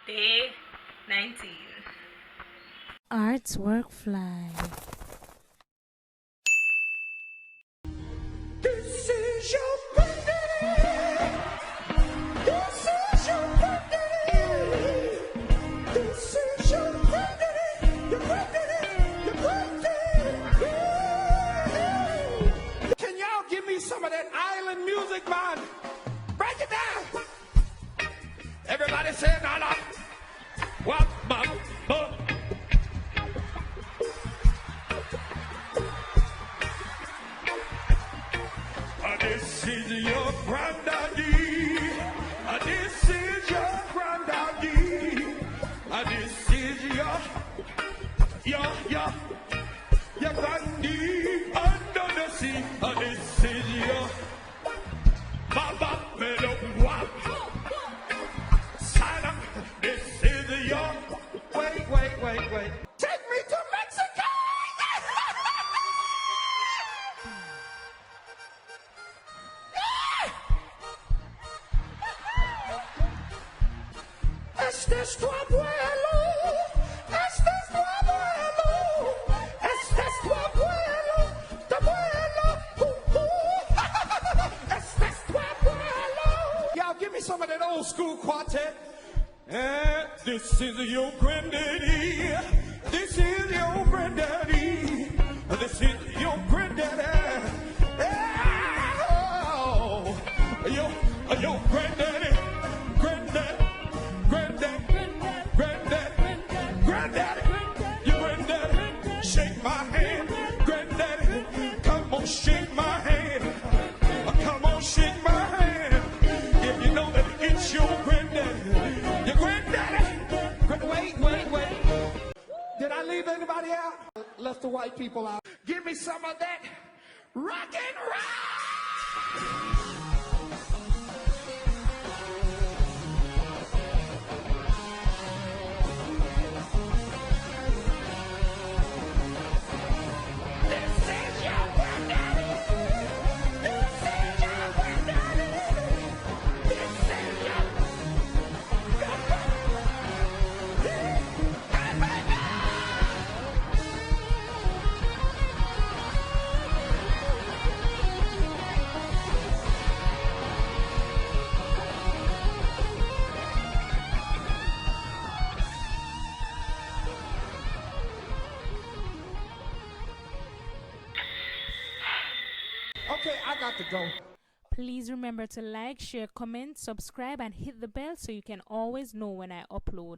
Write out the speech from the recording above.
Day 19. Arts Workfly. This is your birthday. This is your birthday. This is your birthday. Your birthday. Your birthday. Can y'all give me some of that island music, man? Break it down. Everybody say it now. What, mama? This is your granddaddy. This is your granddaddy. This is your granddaddy under the sea. This is your Baba Mellow Wap. Sana. This is your. Wait. Take me to Mexico. Este es tu abuelo, este es tu abuelo, este es tu abuelo, este es tu abuelo. Y'all give me some of that old school quartet. This is your granddaddy, this is your granddaddy, this is your granddaddy. Oh, your granddaddy, granddaddy. Granddaddy, your granddaddy, shake my hand. Granddaddy, come on, shake my hand. Come on, shake my hand. If you know that it's your granddaddy, your granddaddy. Wait. Did I leave anybody out? Left the white people out. Give me some of that rock and roll. Okay, I got to go. Please remember to like, share, comment, subscribe, and hit the bell so you can always know when I upload.